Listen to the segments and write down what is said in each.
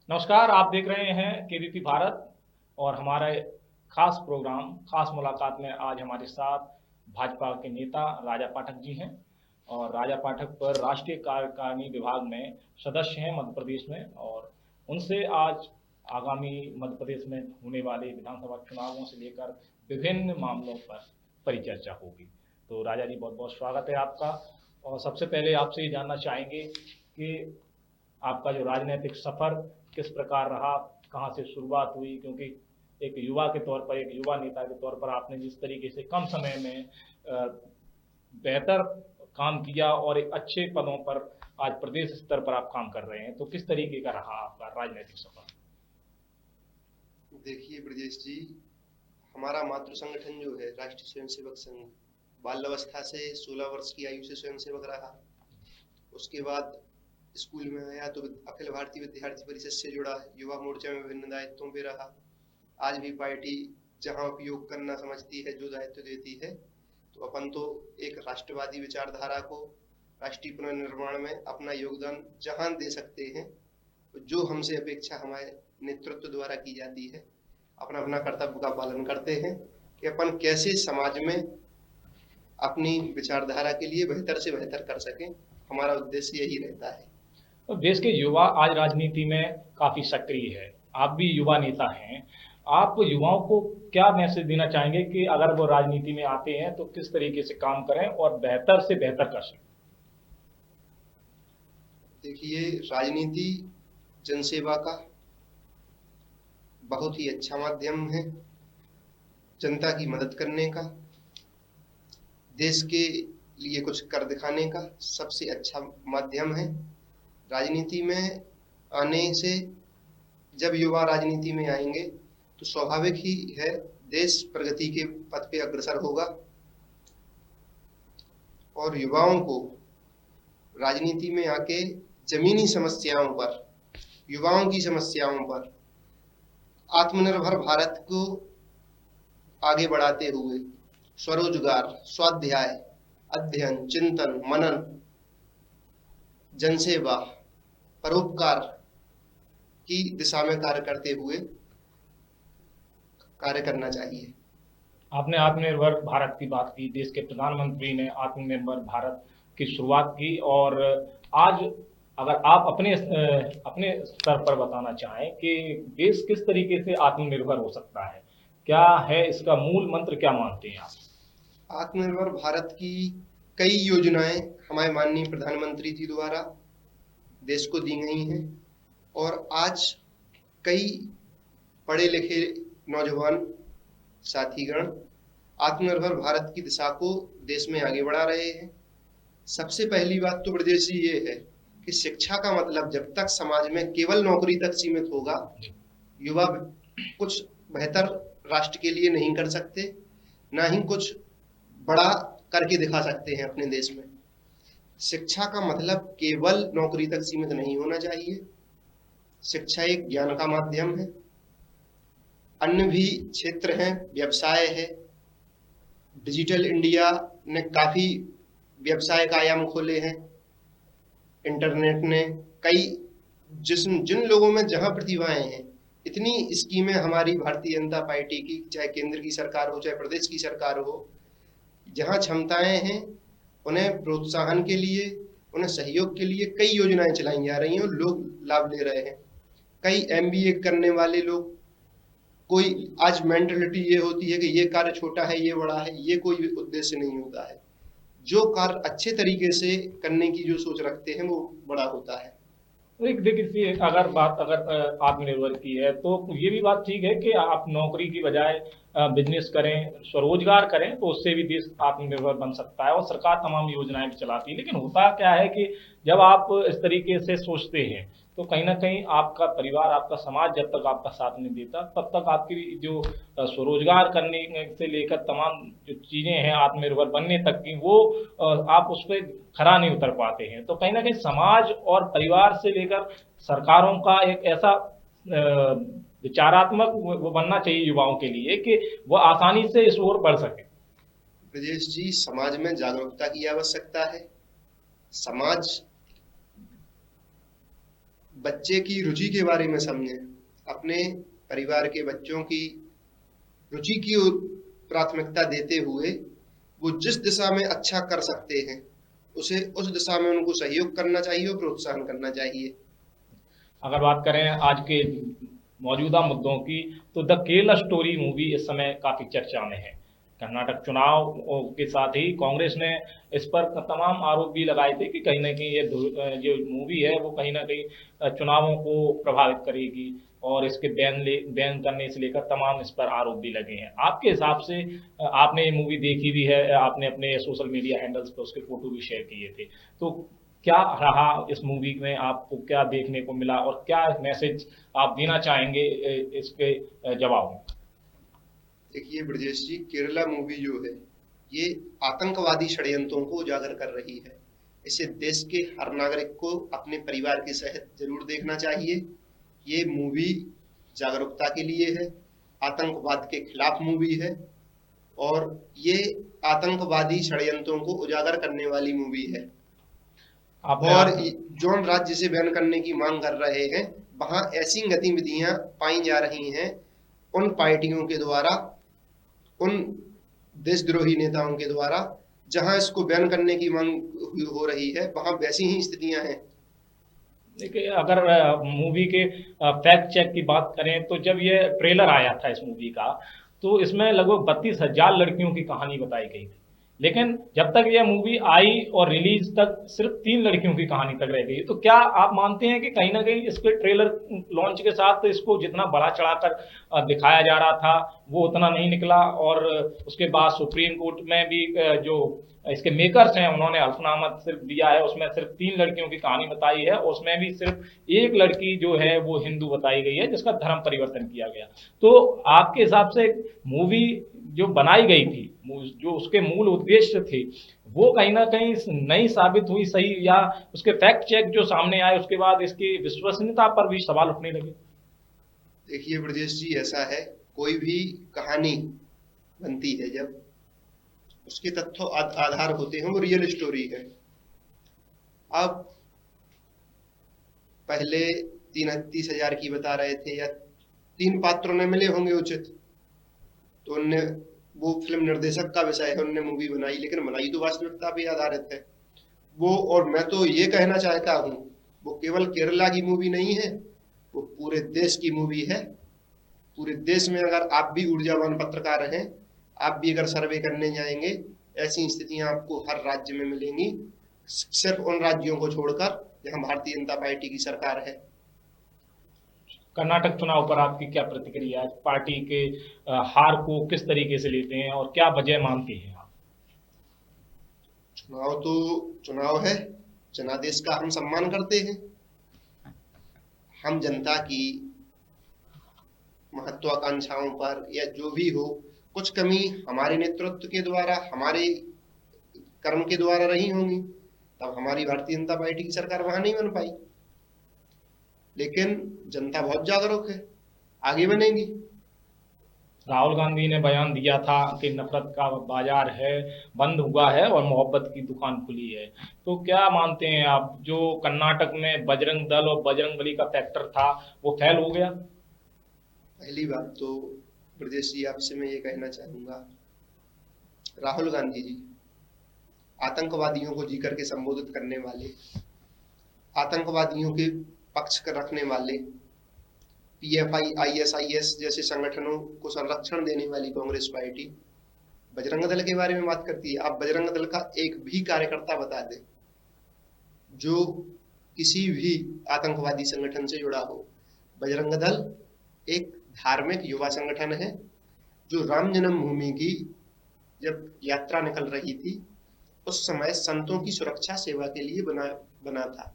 नमस्कार, आप देख रहे हैं केबीपी भारत और हमारा खास प्रोग्राम खास मुलाकात में आज हमारे साथ भाजपा के नेता राजा पाठक जी हैं। और राजा पाठक पर राष्ट्रीय कार्यकारिणी विभाग में सदस्य हैं मध्य प्रदेश में, और उनसे आज आगामी मध्य प्रदेश में होने वाले विधानसभा चुनावों से लेकर विभिन्न मामलों पर परिचर्चा होगी। तो राजा जी, बहुत बहुत स्वागत है आपका। और सबसे पहले आपसे ये जानना चाहेंगे कि आपका जो राजनीतिक सफर किस प्रकार रहा, कहाँ से शुरुआत हुई, क्योंकि एक युवा के तौर पर, एक युवा नेता के तौर पर आपने जिस तरीके से कम समय में बेहतर काम किया और एक अच्छे पदों पर आज प्रदेश स्तर पर आप काम कर रहे हैं, तो किस तरीके का रहा आपका राजनीतिक सफर? देखिए ब्रजेश जी, हमारा मातृ संगठन जो है राष्ट्रीय स्वयंसेवक संघ, बाल अवस्था से 16 वर्ष की आयु से स्वयंसेवक रहा। उसके बाद स्कूल में आया तो अखिल भारतीय विद्यार्थी परिषद से जुड़ा, युवा मोर्चा में विभिन्न दायित्वों पे रहा। आज भी पार्टी जहां उपयोग करना समझती है, जो दायित्व देती है, तो अपन तो एक राष्ट्रवादी विचारधारा को राष्ट्रीय पुनर्निर्माण में अपना योगदान जहां दे सकते हैं, जो हमसे अपेक्षा हमारे नेतृत्व द्वारा की जाती है, अपना अपना कर्तव्य का पालन करते हैं कि अपन कैसे समाज में अपनी विचारधारा के लिए बेहतर से बेहतर कर सकें। हमारा उद्देश्य यही रहता है। तो देश के युवा आज राजनीति में काफ़ी सक्रिय है, आप भी युवा नेता हैं। आप युवाओं को क्या मैसेज देना चाहेंगे कि अगर वो राजनीति में आते हैं तो किस तरीके से काम करें और बेहतर से बेहतर कर सकें? देखिए, राजनीति जनसेवा का बहुत ही अच्छा माध्यम है, जनता की मदद करने का, देश के लिए कुछ कर दिखाने का सबसे अच्छा माध्यम है। राजनीति में आने से, जब युवा राजनीति में आएंगे तो स्वाभाविक ही है देश प्रगति के पथ पे अग्रसर होगा। और युवाओं को राजनीति में आके जमीनी समस्याओं पर, युवाओं की समस्याओं पर, आत्मनिर्भर भारत को आगे बढ़ाते हुए स्वरोजगार, स्वाध्याय, अध्ययन, चिंतन, मनन, जनसेवा, परोपकार की दिशा में कार्य करते हुए कार्य करना चाहिए। आपने आत्मनिर्भर भारत की बात की, देश के प्रधानमंत्री ने आत्मनिर्भर भारत की शुरुआत की, और आज अगर आप अपने स्तर पर बताना चाहें कि देश किस तरीके से आत्मनिर्भर हो सकता है, क्या है इसका मूल मंत्र, क्या मानते हैं आप? आत्मनिर्भर भारत की कई योजनाएं हमारे माननीय प्रधानमंत्री जी द्वारा देश को दी गई हैं, और आज कई पढ़े लिखे नौजवान साथीगण आत्मनिर्भर भारत की दिशा को देश में आगे बढ़ा रहे हैं। सबसे पहली बात तो ब्रजेश जी ये है कि शिक्षा का मतलब जब तक समाज में केवल नौकरी तक सीमित होगा, युवा कुछ बेहतर राष्ट्र के लिए नहीं कर सकते, ना ही कुछ बड़ा करके दिखा सकते हैं अपने देश में। शिक्षा का मतलब केवल नौकरी तक सीमित नहीं होना चाहिए। शिक्षा एक ज्ञान का माध्यम है। अन्य भी क्षेत्र हैं, व्यवसाय है। डिजिटल इंडिया ने काफी व्यवसाय का आयाम खोले हैं। इंटरनेट ने कई जिन लोगों में जहां प्रतिभाएं हैं, इतनी स्कीमें हमारी भारतीय जनता पार्टी की, चाहे केंद्र की सरकार हो चाहे प्रदेश की सरकार हो, जहां क्षमताएं हैं उन्हें प्रोत्साहन के लिए, उन्हें सहयोग के लिए कई योजनाएं चलाई जा रही हैं और लोग लाभ ले रहे हैं। कई एमबीए करने वाले लोग, कोई आज मेंटलिटी ये होती है कि ये कार्य छोटा है, ये बड़ा है, ये कोई उद्देश्य नहीं होता है। जो कार्य अच्छे तरीके से करने की जो सोच रखते हैं वो बड़ा होता है। एक देखिए, अगर आत्मनिर्भर की है तो ये भी बात ठीक है कि आप नौकरी की बजाय बिजनेस करें, स्वरोजगार करें, तो उससे भी देश आत्मनिर्भर बन सकता है, और सरकार तमाम योजनाएं भी चलाती है। लेकिन होता क्या है कि जब आप इस तरीके से सोचते हैं तो कहीं ना कहीं आपका परिवार, आपका समाज जब तक आपका साथ नहीं देता, तब तक आपकी जो स्वरोजगार करने से लेकर तमाम जो चीज़ें हैं आत्मनिर्भर बनने तक की, वो आप उस पर खरा नहीं उतर पाते हैं। तो कहीं ना कहीं समाज और परिवार से लेकर सरकारों का एक ऐसा विचारात्मक वो बनना चाहिए युवाओं के लिए कि वो आसानी से इस ओर बढ़ सके। ब्रजेश जी, समाज में जागरूकता की आवश्यकता है। समाज बच्चे की रुचि के बारे में समझें, अपने परिवार के बच्चों की रुचि की ओर प्राथमिकता देते हुए वो जिस दिशा में अच्छा कर सकते हैं उसे उस दिशा में उनको सहयोग करना चाहिए और प्रोत्साहन करना चाहिए। अगर बात करें आज के मौजूदा मुद्दों की, तो द केरला स्टोरी मूवी इस समय काफ़ी चर्चा में है। कर्नाटक चुनाव के साथ ही कांग्रेस ने इस पर तमाम आरोप भी लगाए थे कि कहीं ना कहीं ये जो मूवी है वो कहीं ना कहीं चुनावों को प्रभावित करेगी, और इसके बैन करने से लेकर तमाम इस पर आरोप भी लगे हैं। आपके हिसाब से आपने ये मूवी देखी भी है, आपने अपने सोशल मीडिया हैंडल्स पर उसके फोटो भी शेयर किए थे, तो क्या रहा इस मूवी में, आपको क्या देखने को मिला और क्या मैसेज आप देना चाहेंगे इसके जवाब में? देखिए ब्रजेश जी, केरला मूवी जो है ये आतंकवादी षड्यंत्रों को उजागर कर रही है। इसे देश के हर नागरिक को अपने परिवार के सहित जरूर देखना चाहिए। ये मूवी जागरूकता के लिए है, आतंकवाद के खिलाफ मूवी है और ये आतंकवादी षड्यंत्रों को उजागर करने वाली मूवी है। आपने और आप जो राज्य से बैन करने की मांग कर रहे हैं वहां ऐसी गतिविधियां पाई जा रही हैं उन पार्टियों के द्वारा, उन देशद्रोही नेताओं के द्वारा, जहां इसको बैन करने की मांग हो रही है वहां वैसी ही स्थितियां हैं। देखिए, अगर मूवी के फैक्ट चेक की बात करें, तो जब ये ट्रेलर आया था इस मूवी का, तो इसमें लगभग 32,000 लड़कियों की कहानी बताई गई थी। लेकिन जब तक यह मूवी आई और रिलीज तक सिर्फ 3 लड़कियों की कहानी तक रह गई। तो क्या आप मानते हैं कि कहीं ना कहीं इसके ट्रेलर लॉन्च के साथ इसको जितना बड़ा चढ़ाकर दिखाया जा रहा था वो उतना नहीं निकला, और उसके बाद सुप्रीम कोर्ट में भी जो इसके मेकर्स हैं उन्होंने हल्फनामा सिर्फ दिया है, उसमें सिर्फ 3 लड़कियों की कहानी बताई है, उसमें भी सिर्फ एक लड़की जो है वो हिंदू बताई गई है जिसका धर्म परिवर्तन किया गया। तो आपके हिसाब से मूवी जो बनाई गई थी, जो उसके मूल उद्देश्य थे, वो कहीं ना कहीं नहीं साबित हुई सही, या उसके फैक्ट चेक जो सामने आए उसके बाद इसकी विश्वसनीयता पर भी सवाल उठने लगे? देखिए ब्रजेश जी, ऐसा है, कोई भी कहानी बनती है जब उसके तथ्य आधार होते हैं वो रियल स्टोरी है। अब पहले 30,000 की बता रहे थे या 3 पात्रों ने मिले होंगे उचित, तो उनने, वो फिल्म निर्देशक का विषय है, उनने मूवी बनाई, लेकिन बनाई तो वास्तविकता पे आधारित है वो। और मैं तो ये कहना चाहता हूँ वो केवल केरला की मूवी नहीं है, वो पूरे देश की मूवी है। पूरे देश में अगर आप भी ऊर्जावान पत्रकार हैं, आप भी अगर सर्वे करने जाएंगे, ऐसी स्थितियां आपको हर राज्य में मिलेंगी, सिर्फ उन राज्यों को छोड़कर जहां भारतीय जनता पार्टी की सरकार है। कर्नाटक चुनाव पर आपकी क्या प्रतिक्रिया है? पार्टी के हार को किस तरीके से लेते हैं और क्या वजह मानते हैं आप? चुनाव तो चुनाव है, जनादेश का हम सम्मान करते हैं। हम जनता की महत्वाकांक्षाओं पर या जो भी हो, कुछ कमी हमारे नेतृत्व के द्वारा, हमारे कर्म के द्वारा रही होंगी, तब हमारी भारतीय जनता पार्टी की सरकार वहां नहीं बन पाई। लेकिन जनता बहुत जागरूक है, आगे बनेगी। राहुल गांधी ने बयान दिया था कि नफरत का बाजार है, बंद हुआ है और मोहब्बत की दुकान खुली है। तो क्या मानते हैं आप, जो कर्नाटक में बजरंग दल और बजरंगबली का फैक्टर था वो फेल हो गया? पहली बात तो ब्रजेश जी, आपसे मैं ये कहना चाहूंगा, राहुल गांधी जी आतंकवादियों को जी करके संबोधित करने वाले, आतंकवादियों के पक्ष कर रखने वाले, पीएफआई, आईएसआईएस जैसे संगठनों को संरक्षण देने वाली कांग्रेस पार्टी बजरंग दल के बारे में बात करती है। आप बजरंग दल का एक भी कार्यकर्ता बता दें जो किसी भी आतंकवादी संगठन से जुड़ा हो। बजरंग दल एक धार्मिक युवा संगठन है जो राम जन्मभूमि की जब यात्रा निकल रही थी उस समय संतों की सुरक्षा सेवा के लिए बना था।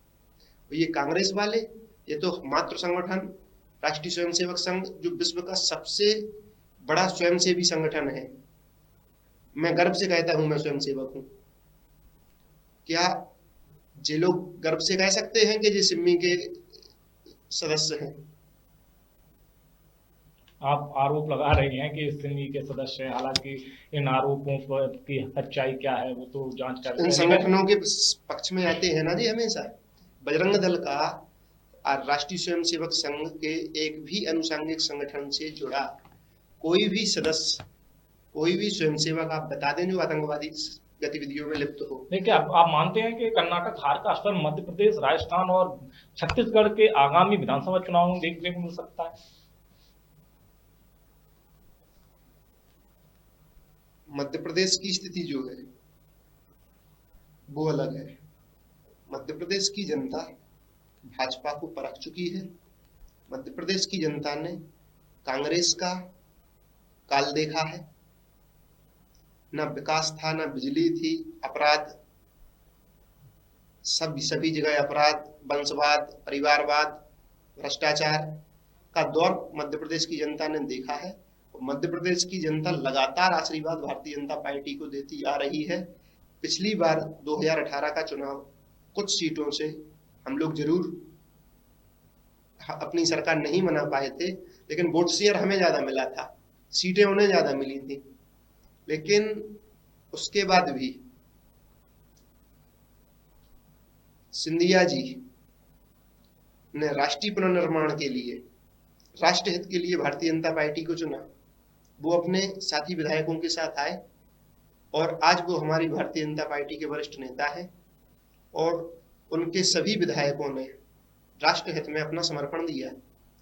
ये कांग्रेस वाले, ये तो मातृ संगठन राष्ट्रीय स्वयंसेवक संघ जो विश्व का सबसे बड़ा स्वयंसेवी संगठन है, मैं गर्व से कहता हूं मैं स्वयंसेवक हूं। क्या जे लोग गर्व से कह सकते हैं कि जे सिम्मी के सदस्य हैं? आप आरोप लगा रहे हैं कि सिमी के सदस्य हैं, हालांकि इन आरोपों पर की सच्चाई क्या है वो तो जांच कर इन रहे हैं। संगठनों के पक्ष में आते हैं ना जी हमेशा। बजरंग दल का आज राष्ट्रीय स्वयंसेवक संघ के एक भी अनुषंगिक संगठन से जुड़ा कोई भी सदस्य, कोई भी स्वयंसेवक आप बता दें जो आतंकवादी गतिविधियों में लिप्त हो। देखिए, आप मानते हैं कि कर्नाटक हार का असर मध्य प्रदेश, राजस्थान और छत्तीसगढ़ के आगामी विधानसभा चुनाव में देखने को मिल सकता है? मध्य प्रदेश की स्थिति जो है वो अलग है। मध्य प्रदेश की जनता भाजपा को परख चुकी है। मध्य प्रदेश की जनता ने कांग्रेस का काल देखा है। न विकास था, न बिजली थी, अपराध, सभी जगह अपराध, वंशवाद, परिवारवाद, भ्रष्टाचार का दौर मध्य प्रदेश की जनता ने देखा है। मध्य प्रदेश की जनता लगातार आशीर्वाद भारतीय जनता पार्टी को देती आ रही है। पिछली बार 2018 का चुनाव कुछ सीटों से हम लोग जरूर अपनी सरकार नहीं बना पाए थे, लेकिन वोट शेयर हमें ज्यादा मिला था, सीटें उन्हें ज्यादा मिली थी। लेकिन उसके बाद भी सिंधिया जी ने राष्ट्रीय पुनर्निर्माण के लिए, राष्ट्र हित के लिए भारतीय जनता पार्टी को चुना। वो अपने साथी विधायकों के साथ आए और आज वो हमारी भारतीय जनता पार्टी के वरिष्ठ नेता हैं और उनके सभी विधायकों ने राष्ट्र हित में अपना समर्पण दिया।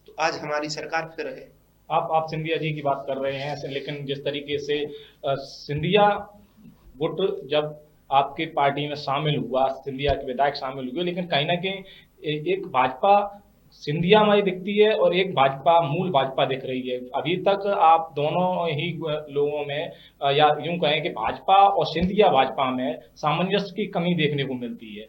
तो आज हमारी सरकार फिर है। आप सिंधिया जी की बात कर रहे हैं, लेकिन जिस तरीके से सिंधिया गुट जब आपकी पार्टी में शामिल हुआ, सिंधिया के विधायक शामिल हुए, लेकिन कहीं ना कहीं एक भाजपा सिंधियामय दिखती है और एक भाजपा मूल भाजपा दिख रही है। अभी तक आप दोनों ही लोगों में या यूं कहें कि भाजपा और सिंधिया भाजपा में सामंजस्य की कमी देखने को मिलती है।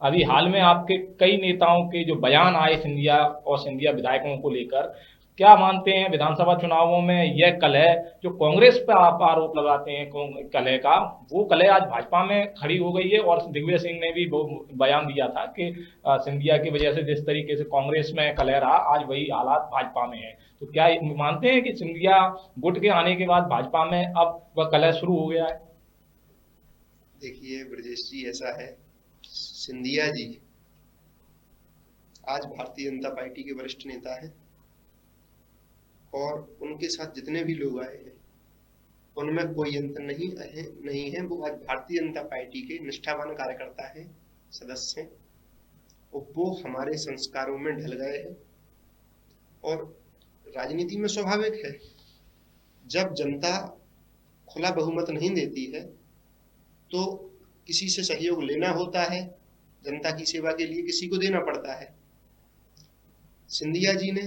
अभी हाल में आपके कई नेताओं के जो बयान आए सिंधिया और सिंधिया विधायकों को लेकर, क्या मानते हैं विधानसभा चुनावों में यह कलह जो कांग्रेस पर आप आरोप लगाते हैं कलह का, वो कलह आज भाजपा में खड़ी हो गई है? और दिग्विजय सिंह ने भी वो बयान दिया था कि सिंधिया की वजह से जिस तरीके से कांग्रेस में कलह रहा, आज वही हालात भाजपा में है। तो क्या मानते हैं कि सिंधिया गुट के आने के बाद भाजपा में अब वह कलह शुरू हो गया है? देखिए ब्रजेश जी, ऐसा है, सिंधिया जी आज भारतीय जनता पार्टी के वरिष्ठ नेता हैं और उनके साथ जितने भी लोग आए हैं उनमें कोई अंतर नहीं है। वो आज भारतीय जनता पार्टी के निष्ठावान कार्यकर्ता हैं, सदस्य हैं और वो हमारे संस्कारों में ढल गए हैं। और राजनीति में स्वाभाविक है, जब जनता खुला बहुमत नहीं देती है तो किसी से सहयोग लेना होता है, जनता की सेवा के लिए किसी को देना पड़ता है। सिंधिया जी ने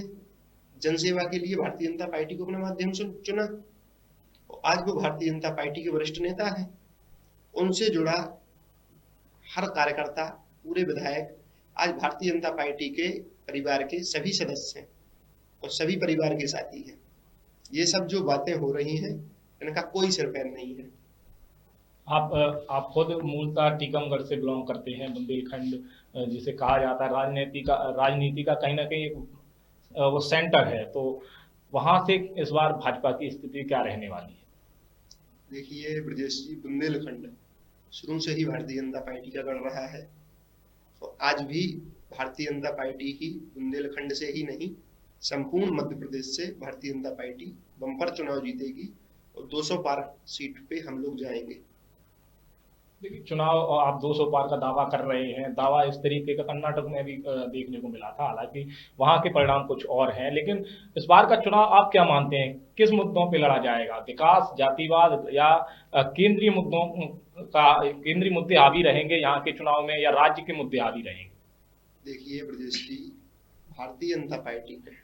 जनसेवा के लिए भारतीय जनता पार्टी को अपना माध्यम से चुना और आज वो भारतीय जनता पार्टी के वरिष्ठ नेता हैं। उनसे जुड़ा हर कार्यकर्ता, पूरे विधायक आज भारतीय जनता पार्टी के परिवार के सभी सदस्य हैं और सभी परिवार के साथी हैं। ये सब जो बातें हो रही हैं इनका कोई सिर पैर नहीं है। आप खुद मूलतः टीकमगढ़ से बिलोंग करते हैं, बुंदेलखंड जिसे कहा जाता है राजनीति का कहीं ना कहीं वो सेंटर है, तो वहां से इस बार भाजपा की स्थिति क्या रहने वाली है? देखिए ब्रजेश जी, बुंदेलखंड शुरू से ही भारतीय जनता पार्टी का गढ़ रहा है और आज भी भारतीय जनता पार्टी ही बुंदेलखंड से ही नहीं, संपूर्ण मध्य प्रदेश से भारतीय जनता पार्टी बम्पर चुनाव जीतेगी और 200 पार सीट पे हम लोग जाएंगे। देखिए, चुनाव आप 200 पार का दावा कर रहे हैं, दावा इस तरीके का कर्नाटक में भी देखने को मिला था, हालांकि वहां के परिणाम कुछ और हैं, लेकिन इस बार का चुनाव आप क्या मानते हैं, किस मुद्दों पे लड़ा जाएगा? विकास, जातिवाद या केंद्रीय मुद्दे हावी रहेंगे यहाँ के चुनाव में, या राज्य के मुद्दे हावी रहेंगे? देखिए ब्रजेश जी, भारतीय जनता पार्टी ने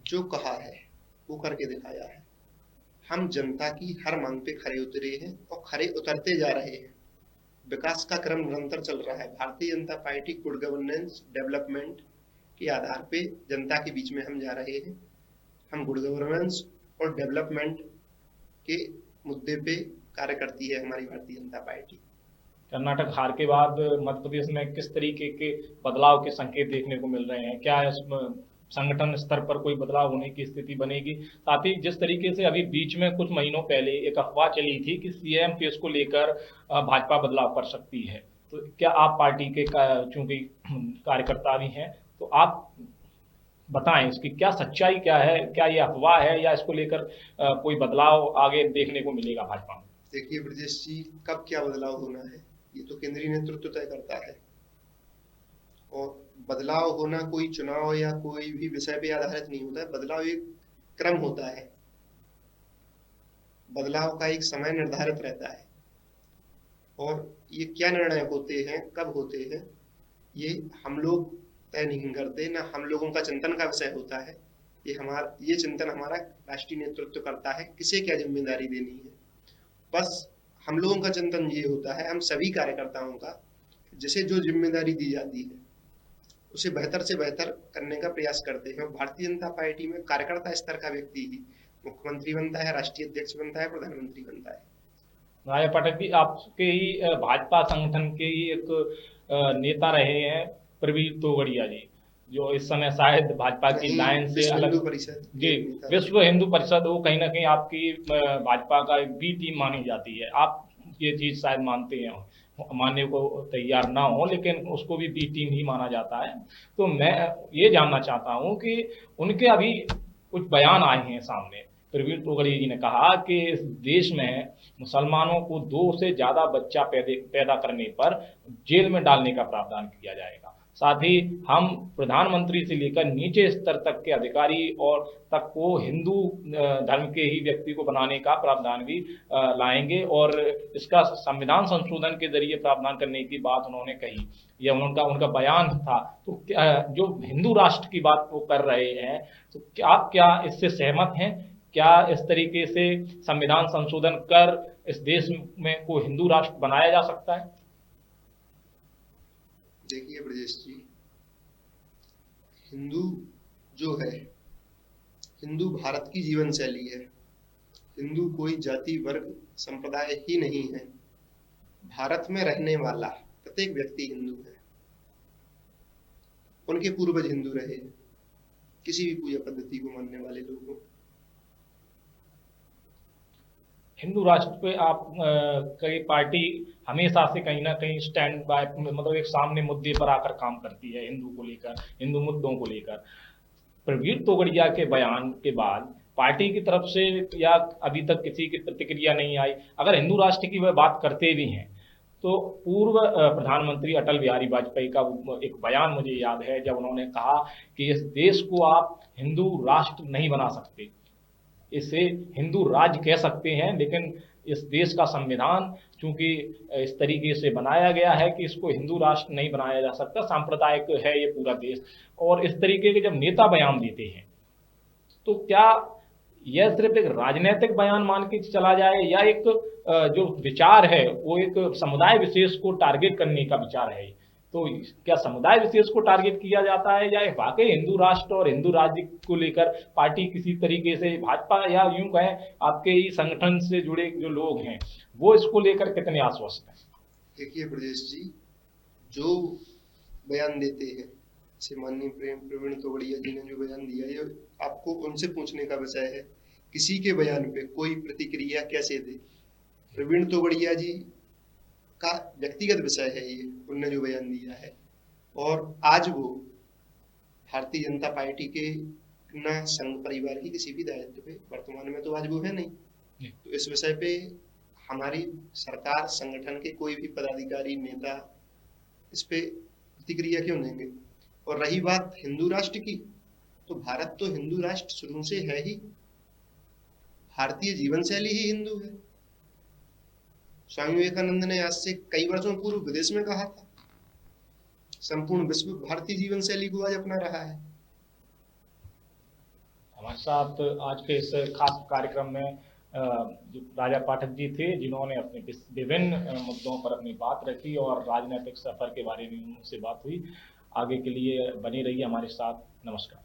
जो कहा है वो करके दिखाया है। हम जनता की हर मांग पे खरे उतरे हैं और खरे उतरते जा रहे हैं। विकास का क्रम निरंतर चल रहा है। Bharatiya Janata party good governance, development के आधार पे जनता के बीच में हम जा रहे हैं। हम गुड गवर्नेंस और डेवलपमेंट के मुद्दे पे कार्य करती है हमारी भारतीय जनता पार्टी। कर्नाटक हार के बाद मध्य प्रदेश में किस तरीके के बदलाव के संकेत देखने को मिल रहे हैं? क्या संगठन स्तर पर कोई बदलाव होने की स्थिति बनेगी? साथ ही जिस तरीके से अभी बीच में कुछ महीनों पहले एक अफवाह चली थी कि सीएम फेस को लेकर भाजपा बदलाव कर सकती है, तो क्या आप पार्टी के चूंकि कार्यकर्ता भी हैं, तो आप बताएं इसकी क्या सच्चाई क्या है, क्या ये अफवाह है या इसको लेकर कोई बदलाव आगे देखने को मिलेगा भाजपा में? देखिए ब्रजेश जी, कब क्या बदलाव होना है ये तो केंद्रीय नेतृत्व तय करता है। और बदलाव होना कोई चुनाव या कोई भी विषय पे आधारित नहीं होता है। बदलाव एक क्रम होता है, बदलाव का एक समय निर्धारित रहता है। और ये क्या निर्णय होते हैं, कब होते हैं, ये हम लोग तय नहीं करते, ना हम लोगों का चिंतन का विषय होता है। ये चिंतन हमारा राष्ट्रीय नेतृत्व करता है, किसे क्या जिम्मेदारी देनी है। बस हम लोगों का चिंतन ये होता है, हम सभी कार्यकर्ताओं का, जिसे जो जिम्मेदारी दी जाती है उसे बेहतर से बेहतर करने का प्रयास करते हैं। भारतीय जनता पार्टी में कार्यकर्ता स्तर का व्यक्ति ही मुख्यमंत्री बनता है, राष्ट्रीय अध्यक्ष बनता है, प्रधानमंत्री बनता है। राजा पाठक जी, आपके ही भाजपा संगठन के ही एक नेता रहे हैं प्रवीण तोगड़िया जी, जो इस समय शायद भाजपा की लाइन से अलग, जी, विश्व हिंदू परिषद, वो कहीं ना कहीं आपकी भाजपा का एक बी टीम मानी जाती है। आप ये चीज शायद मानते हैं, मानने को तैयार ना हो, लेकिन उसको भी बी टीम ही माना जाता है। तो मैं ये जानना चाहता हूँ कि उनके अभी कुछ बयान आए हैं सामने। प्रवीण तोगड़िया जी ने कहा कि इस देश में मुसलमानों को 2 से ज्यादा बच्चा पैदा करने पर जेल में डालने का प्रावधान किया जाएगा। साथ ही हम प्रधानमंत्री से लेकर नीचे स्तर तक के अधिकारी और तक को हिंदू धर्म के ही व्यक्ति को बनाने का प्रावधान भी लाएंगे, और इसका संविधान संशोधन के जरिए प्रावधान करने की बात उन्होंने कही। यह उनका बयान था। तो जो हिंदू राष्ट्र की बात वो कर रहे हैं, तो आप क्या इससे सहमत हैं? क्या इस तरीके से संविधान संशोधन कर इस देश में को हिंदू राष्ट्र बनाया जा सकता है? देखिए ब्रजेश जी, हिंदू जो है, हिंदू भारत की जीवन शैली है। हिंदू कोई जाति वर्ग संप्रदाय ही नहीं है। भारत में रहने वाला प्रत्येक व्यक्ति हिंदू है। उनके पूर्वज हिंदू रहे, किसी भी पूजा पद्धति को मानने वाले लोगों। हिंदू राष्ट्र पे आप कई पार्टी हमेशा से कहीं ना कहीं स्टैंड बाय, मतलब एक सामने मुद्दे पर आकर काम करती है हिंदू को लेकर, हिंदू मुद्दों को लेकर। प्रवीण तोगड़िया के बयान के बाद पार्टी की तरफ से या अभी तक किसी की प्रतिक्रिया नहीं आई। अगर हिंदू राष्ट्र की वह बात करते भी हैं, तो पूर्व प्रधानमंत्री अटल बिहारी वाजपेयी का एक बयान मुझे याद है, जब उन्होंने कहा कि इस देश को आप हिंदू राष्ट्र नहीं बना सकते, इसे हिंदू राज्य कह सकते हैं, लेकिन इस देश का संविधान चूंकि इस तरीके से बनाया गया है कि इसको हिंदू राष्ट्र नहीं बनाया जा सकता, सांप्रदायिक है ये पूरा देश। और इस तरीके के जब नेता बयान देते हैं, तो क्या यह सिर्फ एक राजनीतिक बयान मान के चला जाए, या एक जो विचार है वो एक समुदाय विशेष को टारगेट करने का विचार है? तो क्या समुदाय विशेष को टारगेट किया जाता है, या वाकई हिंदू राष्ट्र और हिंदू राज्य को लेकर पार्टी किसी तरीके से, भाजपा या यूं कहें आपके ही संगठन से जुड़े जो लोग हैं, वो इसको लेकर कितने आश्वस्त हैं? देखिए प्रदेश जी, जो बयान देते हैं, जैसे माननीय प्रवीण तोगड़िया जी ने जो बयान दिया, ये आपको उनसे पूछने का विषय है। किसी के बयान पे कोई प्रतिक्रिया कैसे दे? प्रवीण तोगड़िया जी का व्यक्तिगत विषय है ये, उनने जो बयान दिया है। और आज वो भारतीय जनता पार्टी के न संघ परिवार की किसी भी दायित्व पे वर्तमान में तो आज वो है नहीं। तो इस विषय पे हमारी सरकार, संगठन के कोई भी पदाधिकारी, नेता इस पे प्रतिक्रिया क्यों देंगे? और रही बात हिंदू राष्ट्र की, तो भारत तो हिंदू राष्ट्र शुरू से है ही। भारतीय जीवन शैली ही हिंदू है। स्वामी विवेकानंद ने आज से कई वर्षों पूर्व विदेश में कहा था, संपूर्ण विश्व भारतीय जीवन शैली को आज अपना रहा है। हमारे साथ आज के इस खास कार्यक्रम में जो राजा पाठक जी थे, जिन्होंने अपने विभिन्न मुद्दों पर अपनी बात रखी और राजनीतिक सफर के बारे में उनसे बात हुई। आगे के लिए बने रहिए हमारे साथ। नमस्कार।